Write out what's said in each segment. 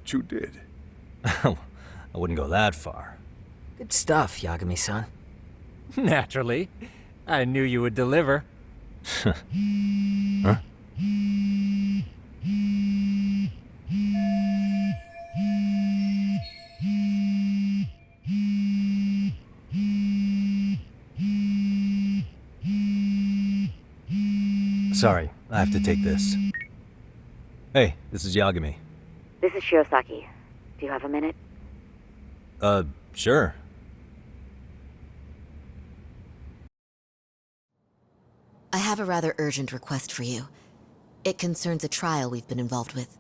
what you did. I wouldn't go that far. Good stuff, Yagami-san. Naturally. I knew you would deliver. Huh? Sorry, I have to take this. Hey, this is Yagami. This is Shirosaki. Do you have a minute? Sure. I have a rather urgent request for you. It concerns a trial we've been involved with.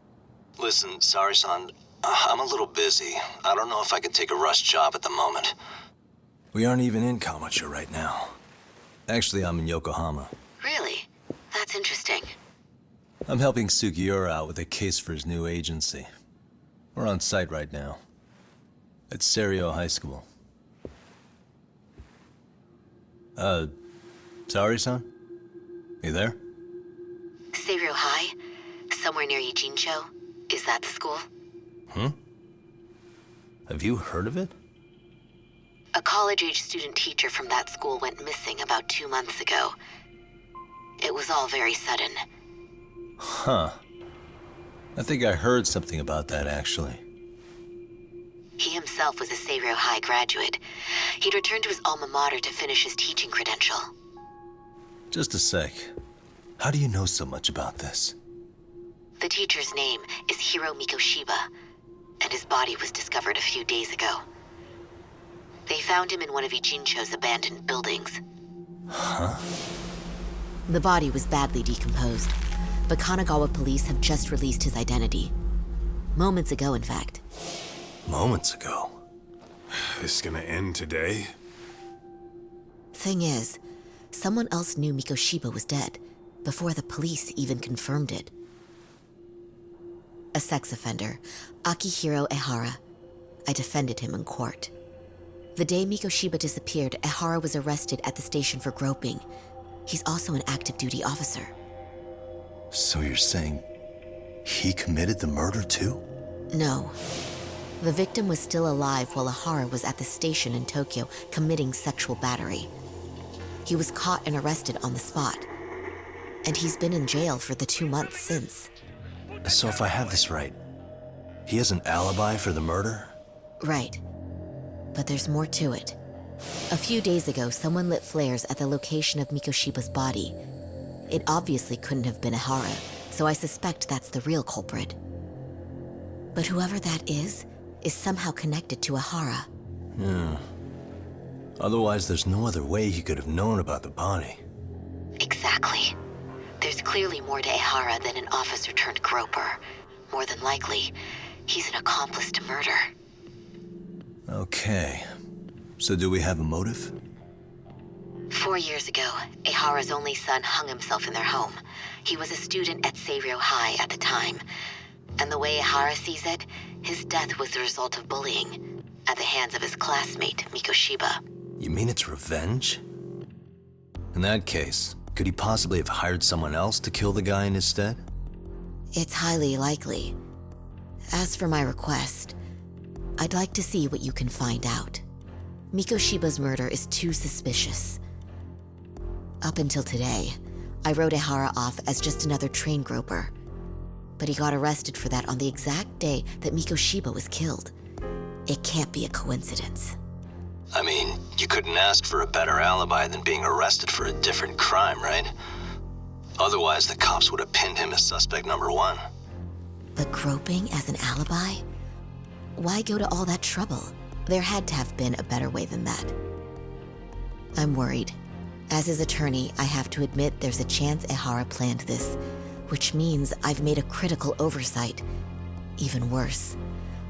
Listen, Sari-san, I'm a little busy. I don't know if I can take a rush job at the moment. We aren't even in Kamurocho right now. Actually, I'm in Yokohama. Really? That's interesting. I'm helping Sugiura out with a case for his new agency. We're on site right now. At Seiryo High School. Sari-san? You there? Seiryo High? Somewhere near Ijincho? Is that the school? Have you heard of it? A college-age student teacher from that school went missing about 2 months ago. It was all very sudden. Huh. I think I heard something about that, actually. He himself was a Seiryo High graduate. He'd returned to his alma mater to finish his teaching credential. Just a sec. How do you know so much about this? The teacher's name is Hiro Mikoshiba, and his body was discovered a few days ago. They found him in one of Ijincho's abandoned buildings. Huh? The body was badly decomposed, but Kanagawa police have just released his identity. Moments ago, in fact. Moments ago? This gonna end today? Thing is, someone else knew Mikoshiba was dead, before the police even confirmed it. A sex offender, Akihiro Ehara. I defended him in court. The day Mikoshiba disappeared, Ehara was arrested at the station for groping. He's also an active duty officer. So you're saying he committed the murder too? No. The victim was still alive while Ehara was at the station in Tokyo committing sexual battery. He was caught and arrested on the spot. And he's been in jail for the 2 months since. So if I have this right, he has an alibi for the murder? Right. But there's more to it. A few days ago, someone lit flares at the location of Mikoshiba's body. It obviously couldn't have been Ehara, so I suspect that's the real culprit. But whoever that is somehow connected to Ehara. Yeah. Otherwise, there's no other way he could have known about the body. Exactly. There's clearly more to Ehara than an officer turned groper. More than likely, he's an accomplice to murder. Okay. So do we have a motive? 4 years ago, Ehara's only son hung himself in their home. He was a student at Seiryo High at the time. And the way Ehara sees it, his death was the result of bullying at the hands of his classmate, Mikoshiba. You mean it's revenge? In that case, could he possibly have hired someone else to kill the guy in his stead? It's highly likely. As for my request, I'd like to see what you can find out. Mikoshiba's murder is too suspicious. Up until today, I wrote Ehara off as just another train groper. But he got arrested for that on the exact day that Mikoshiba was killed. It can't be a coincidence. I mean, you couldn't ask for a better alibi than being arrested for a different crime, right? Otherwise, the cops would have pinned him as suspect number 1. But groping as an alibi? Why go to all that trouble? There had to have been a better way than that. I'm worried. As his attorney, I have to admit there's a chance Ehara planned this, which means I've made a critical oversight. Even worse,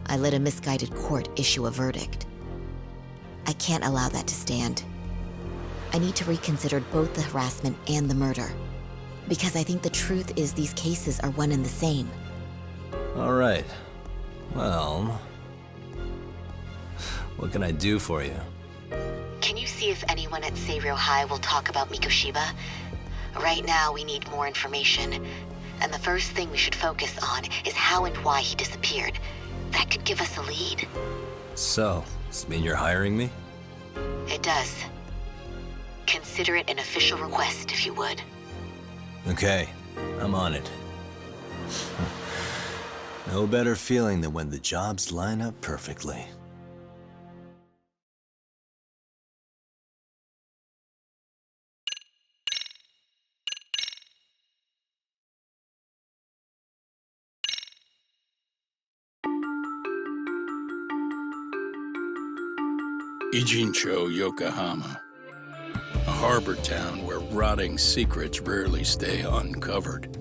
I let a misguided court issue a verdict. I can't allow that to stand. I need to reconsider both the harassment and the murder, because I think the truth is these cases are one and the same. All right. Well, what can I do for you? Can you see if anyone at Seiryo High will talk about Mikoshiba? Right now, we need more information. And the first thing we should focus on is how and why he disappeared. could give us a lead. So, does this mean you're hiring me? It does. Consider it an official request, if you would. Okay, I'm on it. No better feeling than when the jobs line up perfectly. Ijincho, Yokohama. A harbor town where rotting secrets rarely stay uncovered.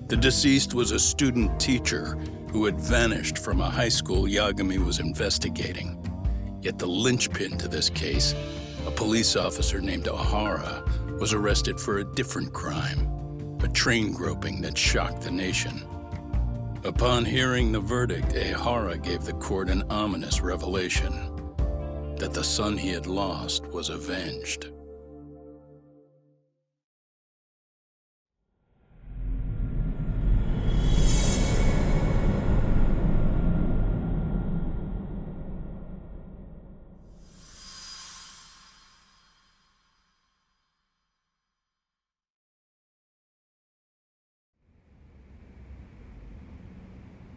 The deceased was a student teacher who had vanished from a high school Yagami was investigating. Yet the linchpin to this case, a police officer named Ohara, was arrested for a different crime, a train groping that shocked the nation. Upon hearing the verdict, Ohara gave the court an ominous revelation: that the son he had lost was avenged.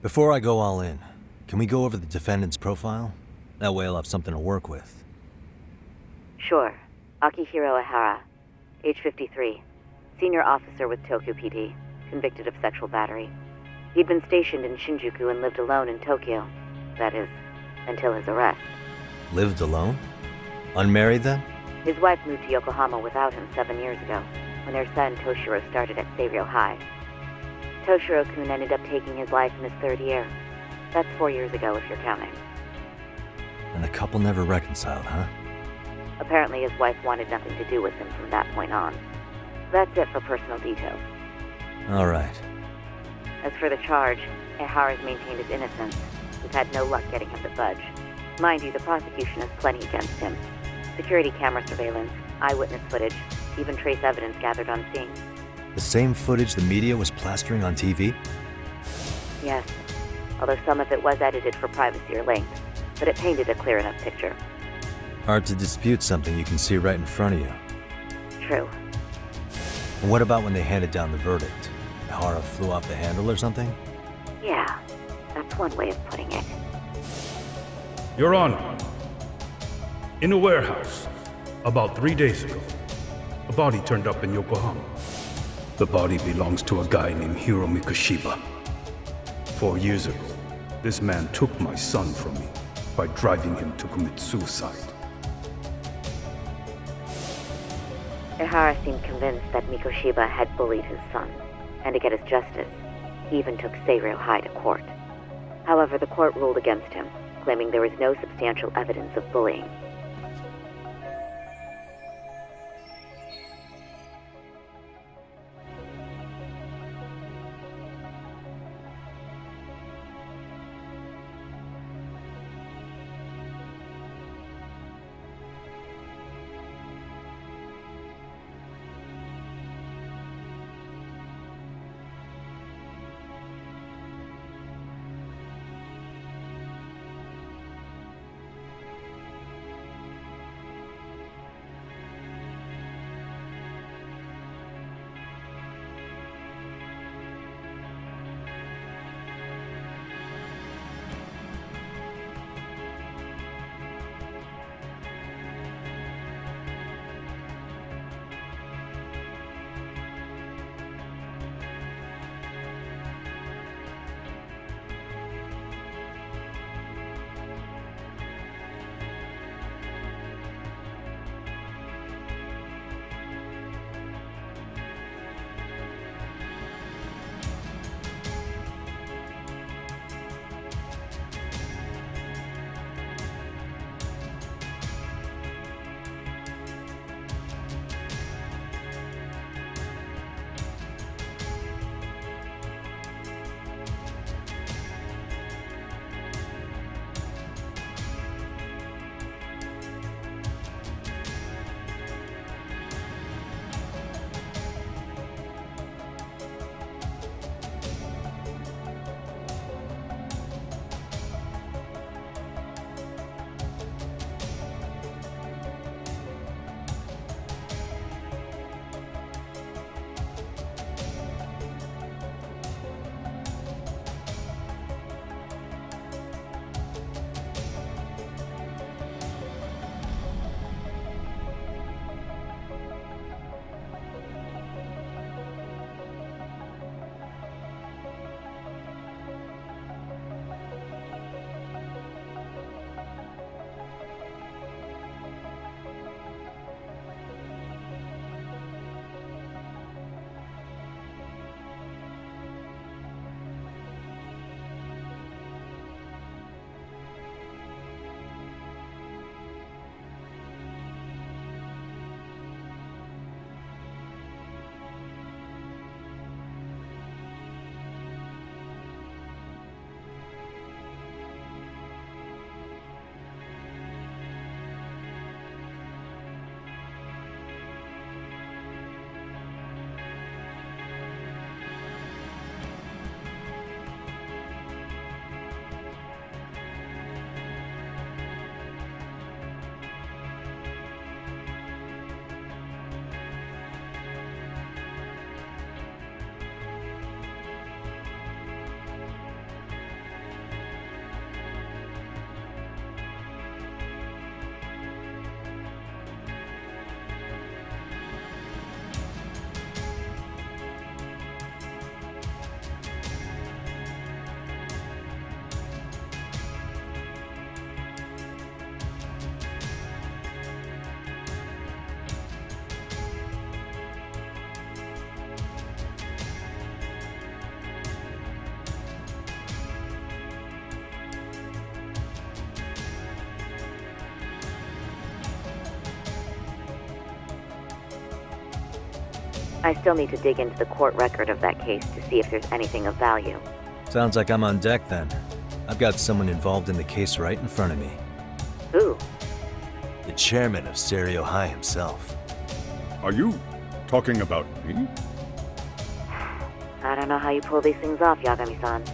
Before I go all in, can we go over the defendant's profile? That way I'll have something to work with. Sure. Akihiro Ihara, age 53, senior officer with Tokyo PD, convicted of sexual battery. He'd been stationed in Shinjuku and lived alone in Tokyo. That is, until his arrest. Lived alone? Unmarried then? His wife moved to Yokohama without him 7 years ago, when their son Toshiro started at Seiryō High. Toshiro-kun ended up taking his life in his third year. That's 4 years ago, if you're counting. And the couple never reconciled, huh? Apparently his wife wanted nothing to do with him from that point on. That's it for personal details. All right. As for the charge, Ihara's maintained his innocence. We've had no luck getting him to budge. Mind you, the prosecution has plenty against him. Security camera surveillance, eyewitness footage, even trace evidence gathered on scene. The same footage the media was plastering on TV? Yes, although some of it was edited for privacy or length, but it painted a clear enough picture. Hard to dispute something you can see right in front of you. True. And what about when they handed down the verdict? Ihara flew off the handle or something? Yeah, that's one way of putting it. Your Honor, in a warehouse, about 3 days ago, a body turned up in Yokohama. The body belongs to a guy named Hiro Mikoshiba. 4 years ago, this man took my son from me by driving him to commit suicide. Ihara seemed convinced that Mikoshiba had bullied his son, and to get his justice, he even took Seiryō High to court. However, the court ruled against him, claiming there was no substantial evidence of bullying. I still need to dig into the court record of that case to see if there's anything of value. Sounds like I'm on deck then. I've got someone involved in the case right in front of me. Who? The chairman of Stereo High himself. Are you talking about me? I don't know how you pull these things off, Yagami-san.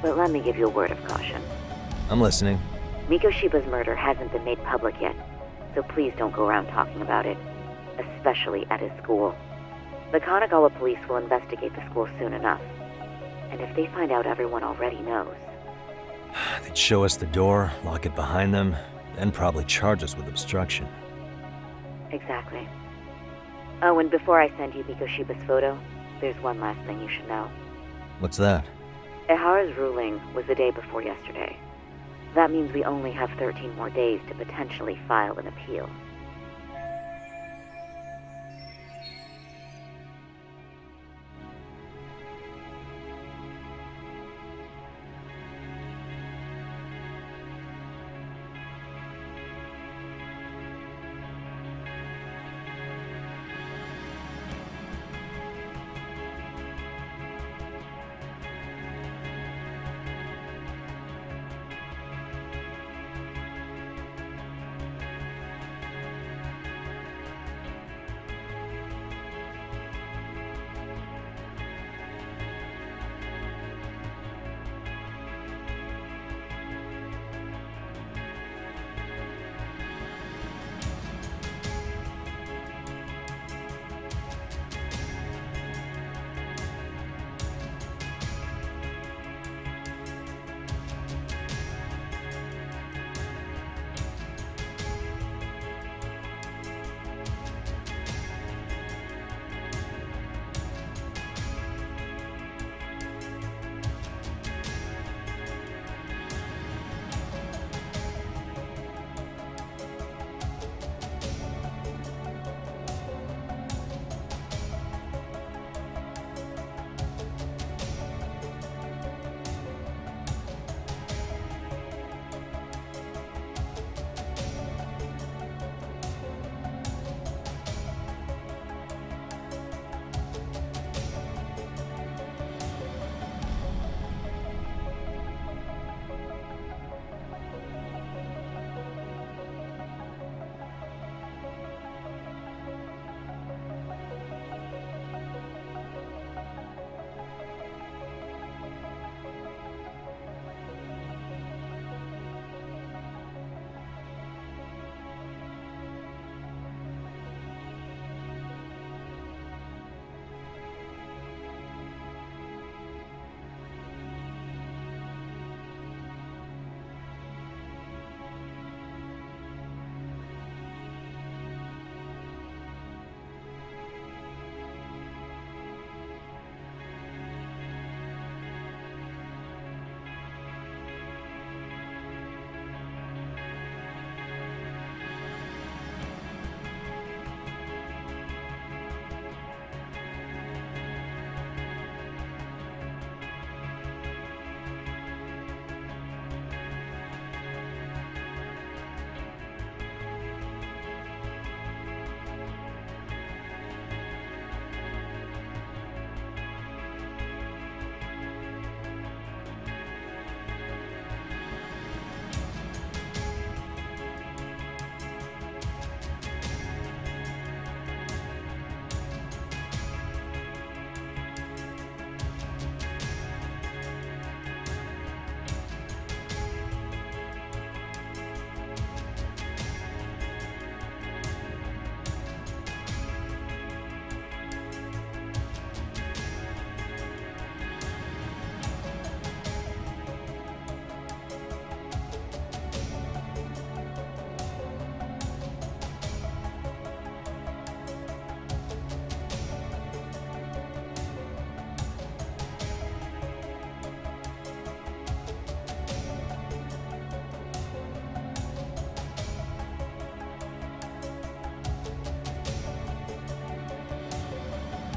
But let me give you a word of caution. I'm listening. Mikoshiba's murder hasn't been made public yet, so please don't go around talking about it, especially at his school. The Kanagawa police will investigate the school soon enough, and if they find out everyone already knows... They'd show us the door, lock it behind them, then probably charge us with obstruction. Exactly. Oh, and before I send you Mikoshiba's photo, there's one last thing you should know. What's that? Ehara's ruling was the day before yesterday. That means we only have 13 more days to potentially file an appeal.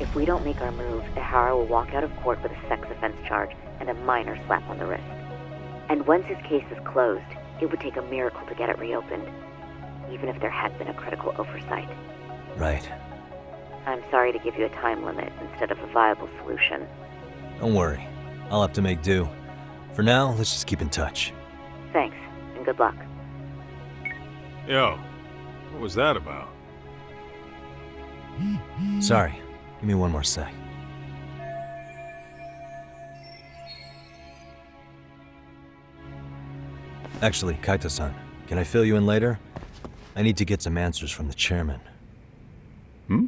If we don't make our move, Ehara will walk out of court with a sex offense charge and a minor slap on the wrist. And once his case is closed, it would take a miracle to get it reopened, even if there had been a critical oversight. Right. I'm sorry to give you a time limit instead of a viable solution. Don't worry. I'll have to make do. For now, let's just keep in touch. Thanks, and good luck. Yo, what was that about? Sorry. Give me one more sec. Actually, Kaito-san, can I fill you in later? I need to get some answers from the chairman. Hmm?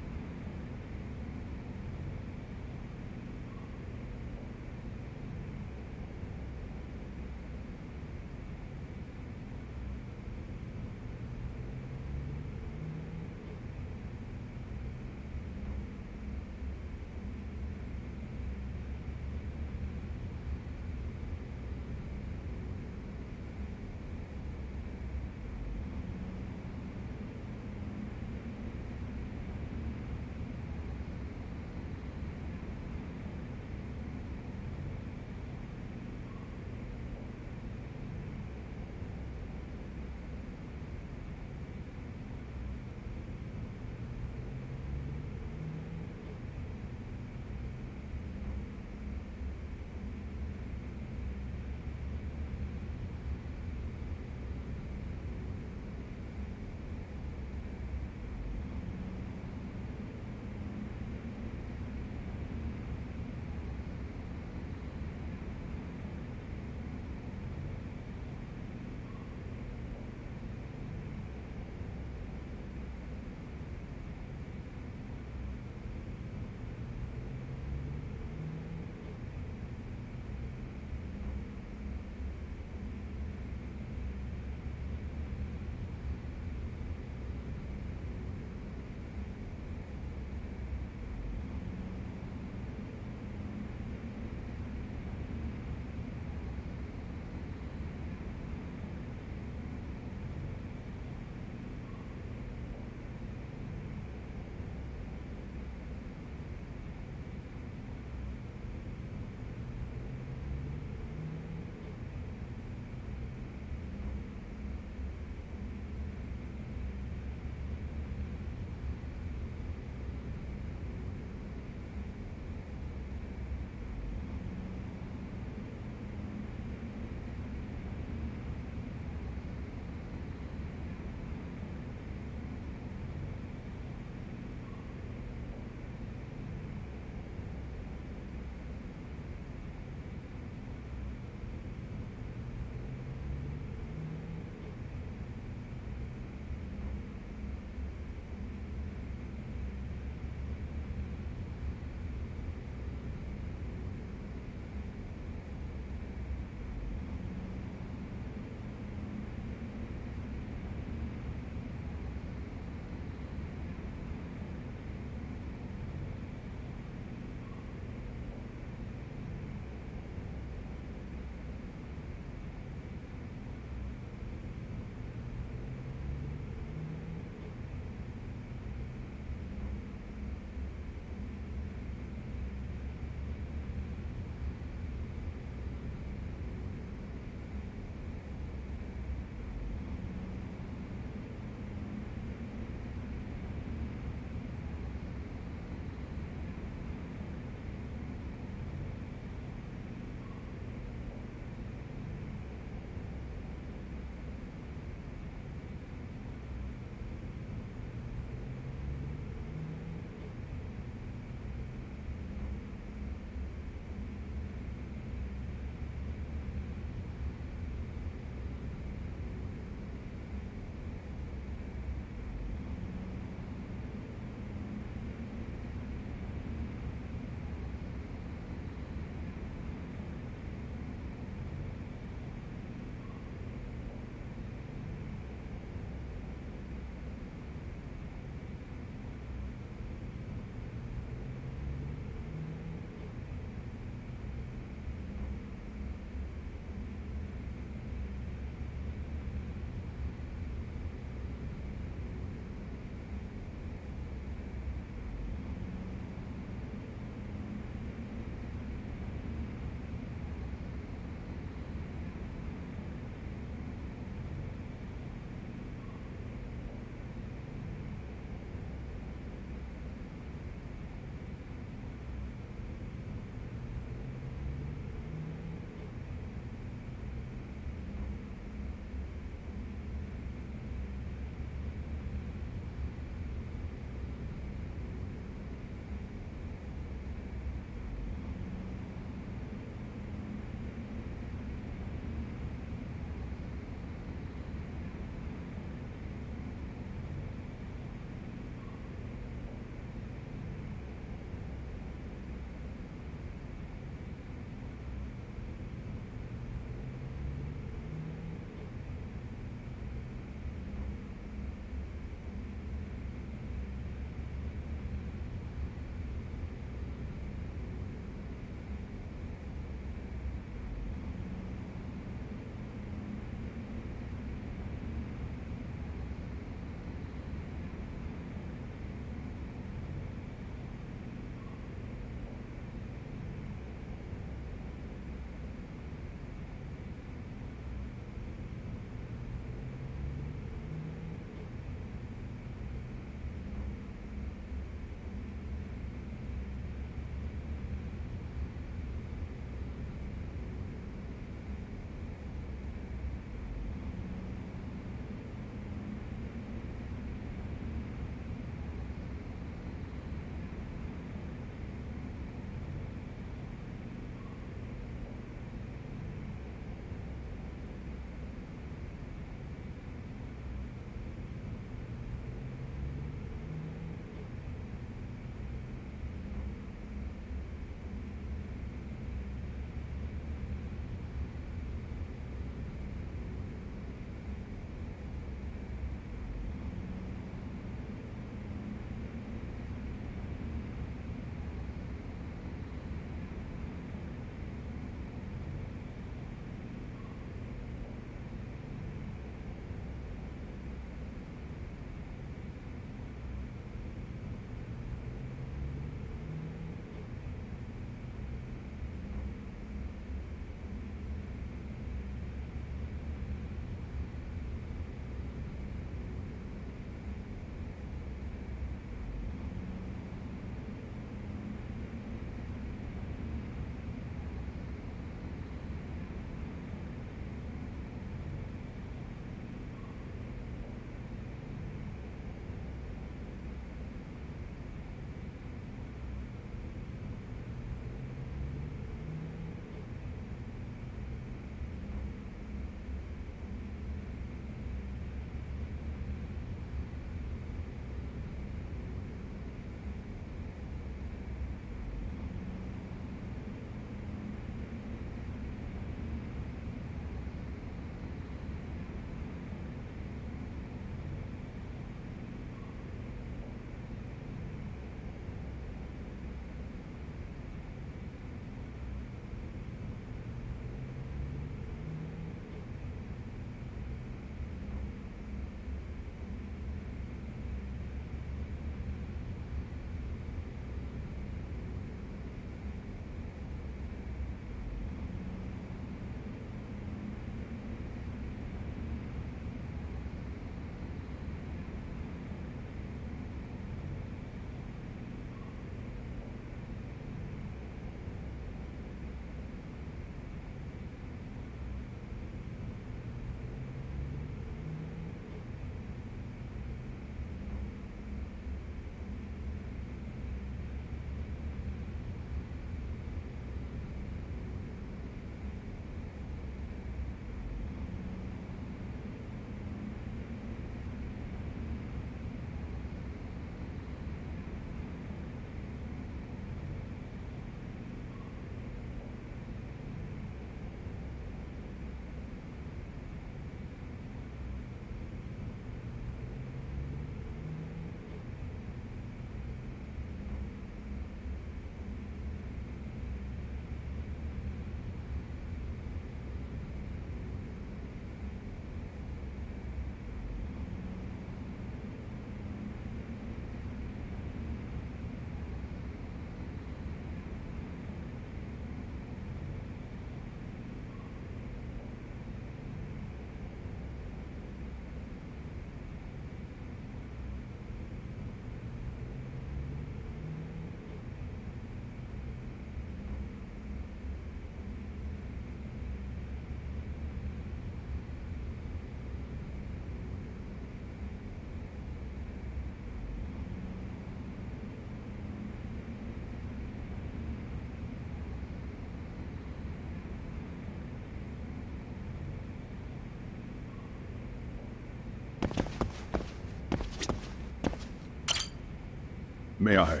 May I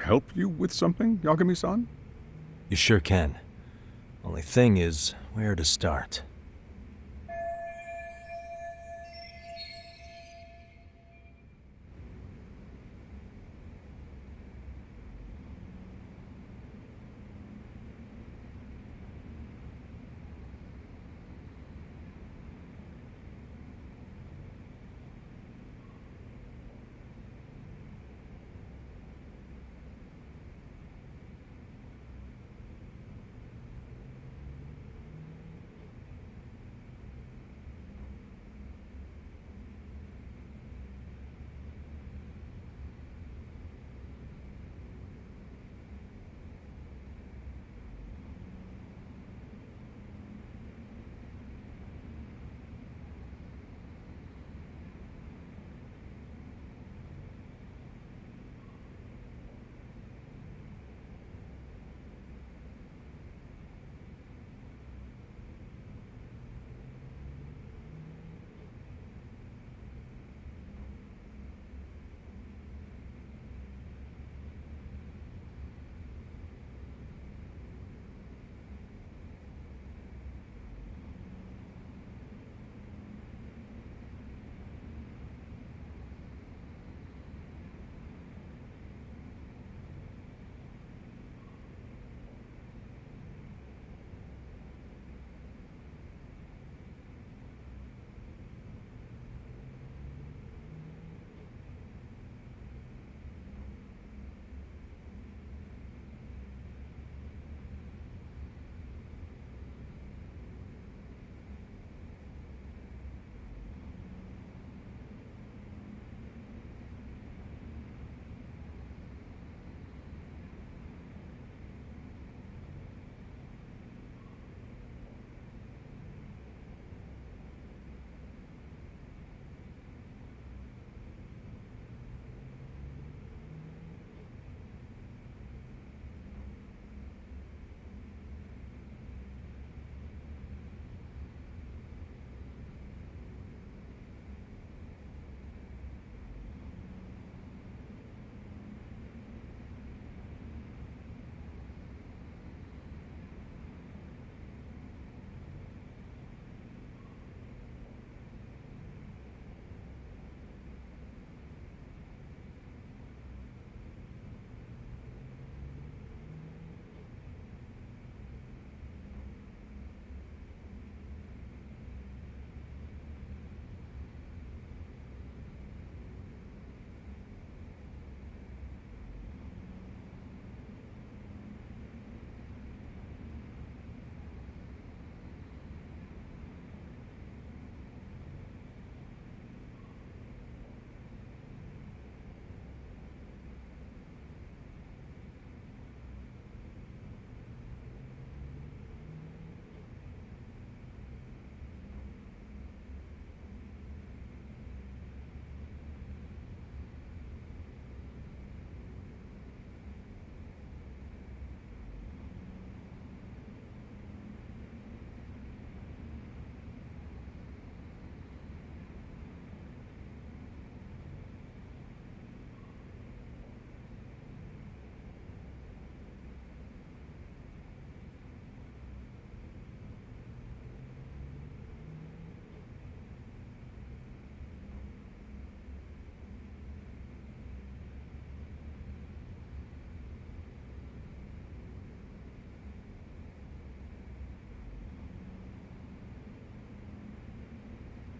help you with something, Yagami-san? You sure can. Only thing is, where to start?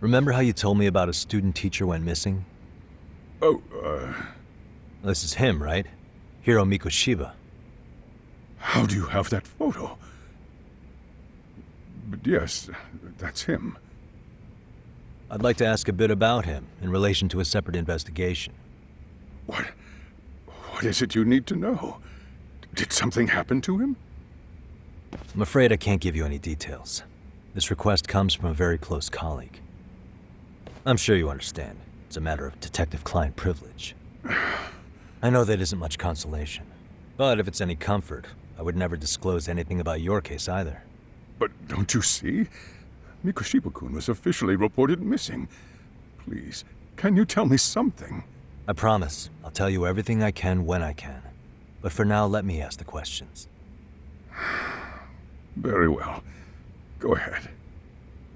Remember how you told me about a student teacher went missing? Oh, This is him, right? Hiro Mikoshiba. how do you have that photo? But yes, that's him. I'd like to ask a bit about him in relation to a separate investigation. What is it you need to know? Did something happen to him? I'm afraid I can't give you any details. This request comes from a very close colleague. I'm sure you understand. It's a matter of detective-client privilege. I know that isn't much consolation. But if it's any comfort, I would never disclose anything about your case either. But don't you see? Mikoshiba-kun was officially reported missing. Please, can you tell me something? I promise, I'll tell you everything I can when I can. But for now, let me ask the questions. Very well. Go ahead.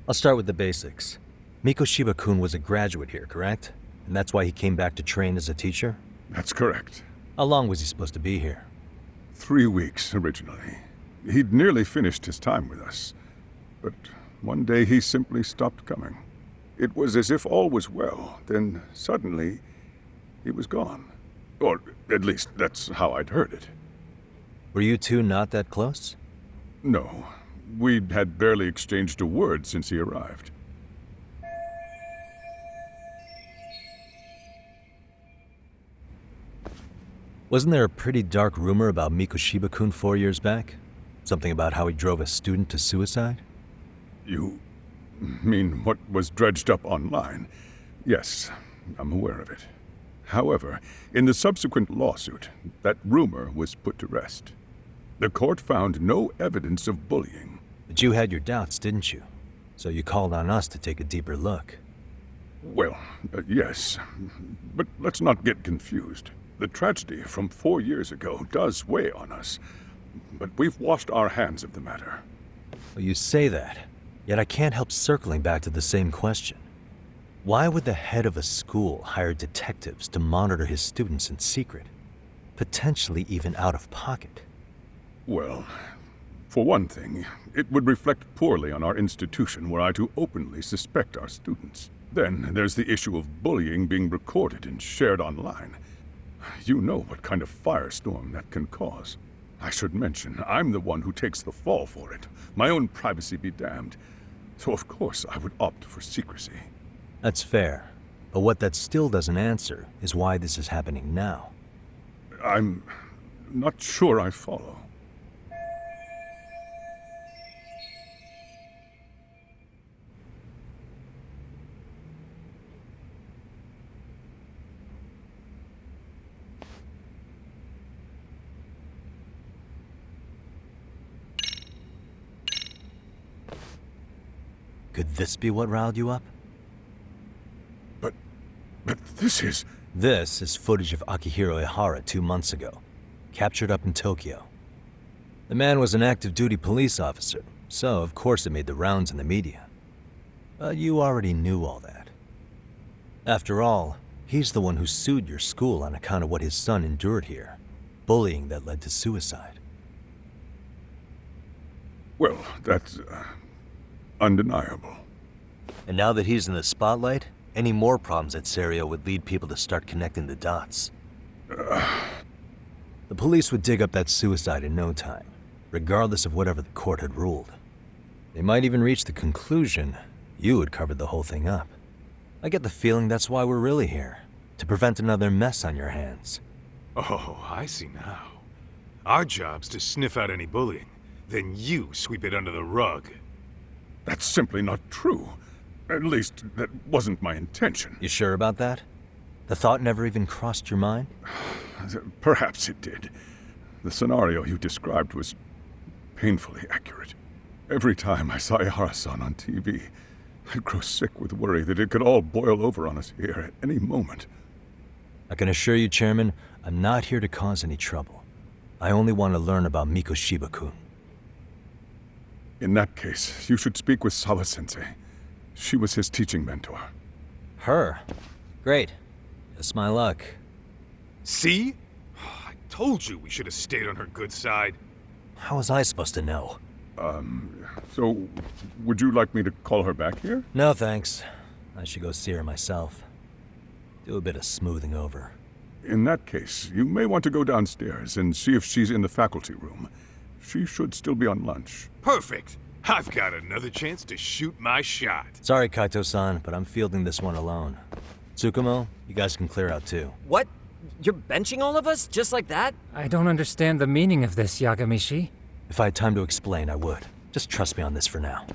I'll start with the basics. Mikoshiba-kun was a graduate here, correct? And that's why he came back to train as a teacher? That's correct. How long was he supposed to be here? 3 weeks, originally. He'd nearly finished his time with us. But one day he simply stopped coming. It was as if all was well, then suddenly he was gone. Or at least that's how I'd heard it. Were you two not that close? No, we'd had barely exchanged a word since he arrived. Wasn't there a pretty dark rumor about Mikoshiba-kun 4 years back? Something about how he drove a student to suicide? You mean what was dredged up online? Yes, I'm aware of it. However, in the subsequent lawsuit, that rumor was put to rest. The court found no evidence of bullying. But you had your doubts, didn't you? So you called on us to take a deeper look. Well, yes. But let's not get confused. The tragedy from 4 years ago does weigh on us. But we've washed our hands of the matter. Well, you say that, yet I can't help circling back to the same question. Why would the head of a school hire detectives to monitor his students in secret? Potentially even out of pocket. Well, for one thing, it would reflect poorly on our institution were I to openly suspect our students. Then there's the issue of bullying being recorded and shared online. You know what kind of firestorm that can cause. I should mention, I'm the one who takes the fall for it. My own privacy be damned. So of course I would opt for secrecy. That's fair. But what that still doesn't answer is why this is happening now. I'm not sure I follow. Could this be what riled you up? But this is... This is footage of Akihiro Ihara 2 months ago, captured up in Tokyo. The man was an active duty police officer, so of course it made the rounds in the media. But you already knew all that. After all, he's the one who sued your school on account of what his son endured here. Bullying that led to suicide. Well, that's... undeniable. And now that he's in the spotlight, any more problems at Serio would lead people to start connecting the dots. The police would dig up that suicide in no time, regardless of whatever the court had ruled. They might even reach the conclusion you had covered the whole thing up. I get the feeling that's why we're really here, to prevent another mess on your hands. Oh, I see now. Our job's to sniff out any bullying, then you sweep it under the rug. That's simply not true. At least, that wasn't my intention. You sure about that? The thought never even crossed your mind? Perhaps it did. The scenario you described was painfully accurate. Every time I saw Ihara-san on TV, I'd grow sick with worry that it could all boil over on us here at any moment. I can assure you, Chairman, I'm not here to cause any trouble. I only want to learn about Mikoshiba-kun. In that case, you should speak with Sawa-sensei. She was his teaching mentor. Her? Great. Just my luck. See? I told you we should have stayed on her good side. How was I supposed to know? So, would you like me to call her back here? No, thanks. I should go see her myself. Do a bit of smoothing over. In that case, you may want to go downstairs and see if she's in the faculty room. She should still be on lunch. Perfect. I've got another chance to shoot my shot. Sorry, Kaito-san, but I'm fielding this one alone. Tsukumo, you guys can clear out too. What? You're benching all of us? Just like that? I don't understand the meaning of this, Yagamishi. If I had time to explain, I would. Just trust me on this for now.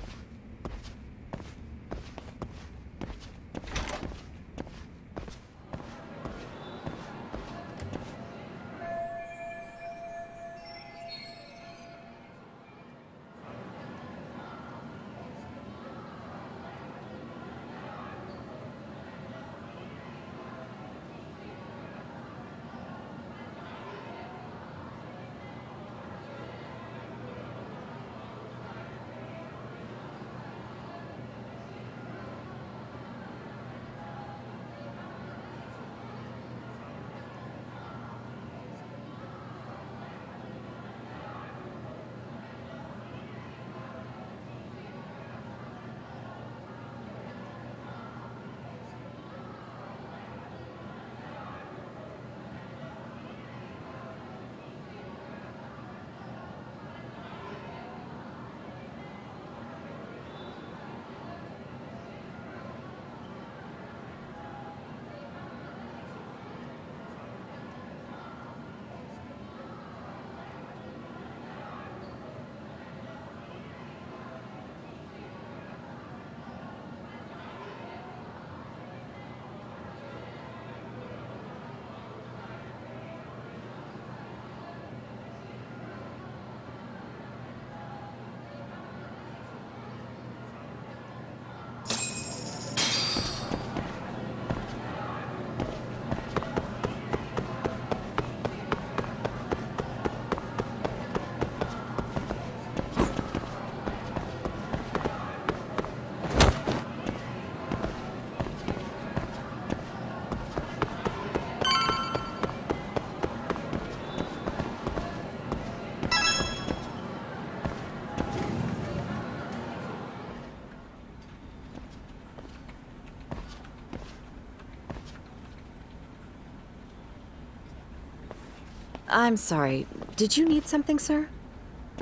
I'm sorry. Did you need something, sir?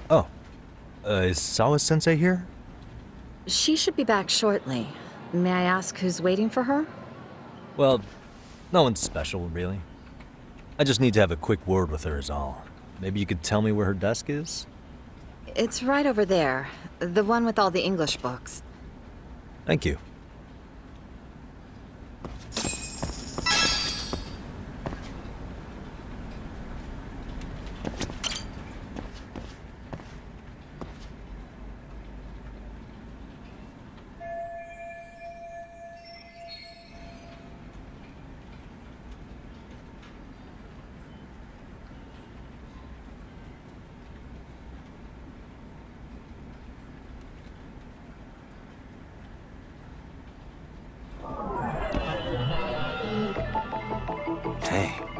Oh, is Sawa-sensei here? She should be back shortly. May I ask who's waiting for her? Well, no one's special, really. I just need to have a quick word with her is all. Maybe you could tell me where her desk is? It's right over there. The one with all the English books. Thank you. Dang.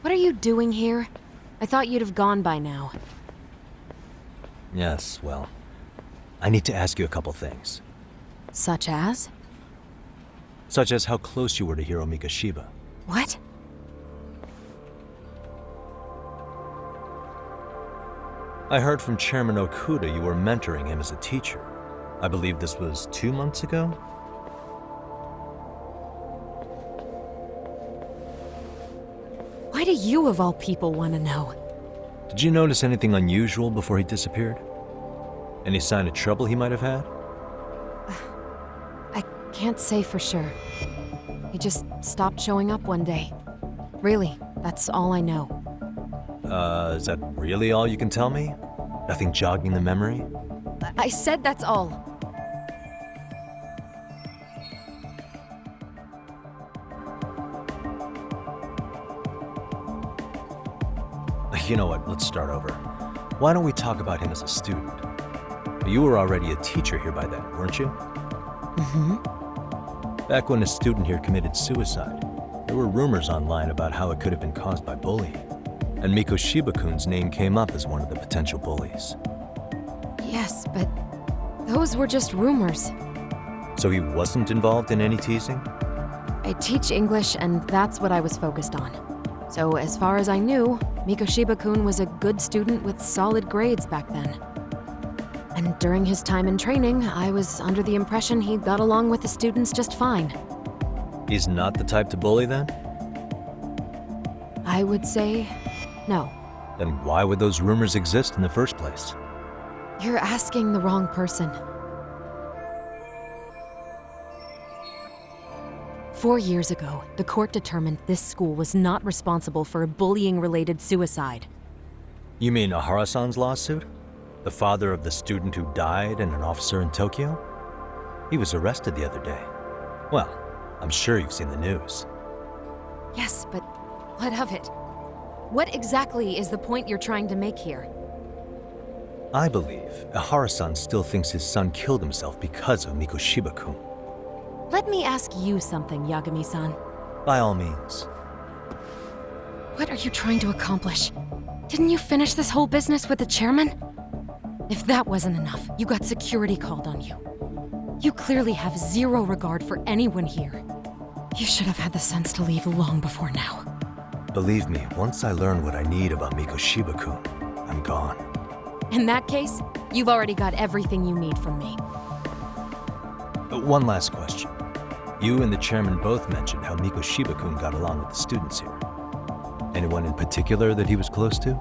What are you doing here? I thought you'd have gone by now. Yes, well, I need to ask you a couple things. Such as? Such as how close you were to Hiro Mikoshiba. What? I heard from Chairman Okuda you were mentoring him as a teacher. I believe this was 2 months ago? Why do you, of all people, want to know? Did you notice anything unusual before he disappeared? Any sign of trouble he might have had? I can't say for sure. He just stopped showing up one day. Really, that's all I know. Is that really all you can tell me? Nothing jogging the memory? I said that's all. You know what, let's start over. Why don't we talk about him as a student? You were already a teacher here by then, weren't you? Mm-hmm. Back when a student here committed suicide, there were rumors online about how it could have been caused by bullying. And Mikoshiba-kun's name came up as one of the potential bullies. Yes, but those were just rumors. So he wasn't involved in any teasing? I teach English, and that's what I was focused on. So as far as I knew, Mikoshiba-kun was a good student with solid grades back then. And during his time in training, I was under the impression he got along with the students just fine. He's not the type to bully then? I would say no. Then why would those rumors exist in the first place? You're asking the wrong person. 4 years ago, the court determined this school was not responsible for a bullying-related suicide. You mean Ahara-san's lawsuit? The father of the student who died and an officer in Tokyo? He was arrested the other day. Well, I'm sure you've seen the news. Yes, but what of it? What exactly is the point you're trying to make here? I believe Ahara-san still thinks his son killed himself because of Mikoshiba-kun. Let me ask you something, Yagami-san. By all means. What are you trying to accomplish? Didn't you finish this whole business with the chairman? If that wasn't enough, you got security called on you. You clearly have zero regard for anyone here. You should have had the sense to leave long before now. Believe me, once I learn what I need about Mikoshiba-kun, I'm gone. In that case, you've already got everything you need from me. One last question. You and the chairman both mentioned how Mikoshiba-kun got along with the students here. Anyone in particular that he was close to?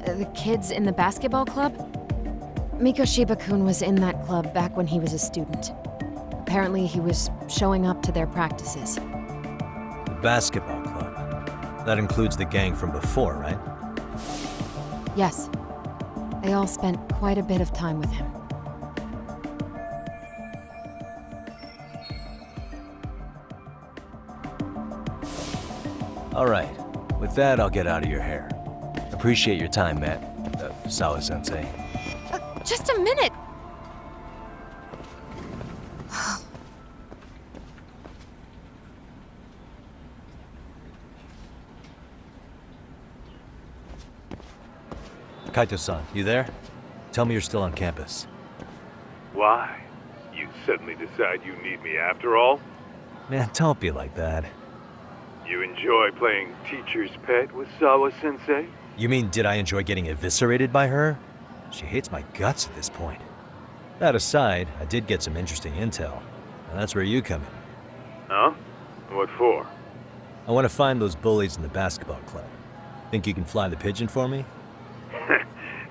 The kids in the basketball club? Mikoshiba-kun was in that club back when he was a student. Apparently, he was showing up to their practices. The basketball club. That includes the gang from before, right? Yes. They all spent quite a bit of time with him. All right. With that, I'll get out of your hair. Appreciate your time, Matt. Sawa-sensei. Just a minute! Kaito-san, you there? Tell me you're still on campus. Why? You suddenly decide you need me after all? Man, don't be like that. You enjoy playing teacher's pet with Sawa-sensei? You mean, did I enjoy getting eviscerated by her? She hates my guts at this point. That aside, I did get some interesting intel, and that's where you come in. Huh? What for? I want to find those bullies in the basketball club. Think you can fly the pigeon for me?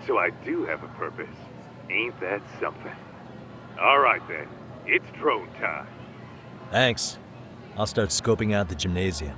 So I do have a purpose. Ain't that something? All right then, it's drone time. Thanks. I'll start scoping out the gymnasium.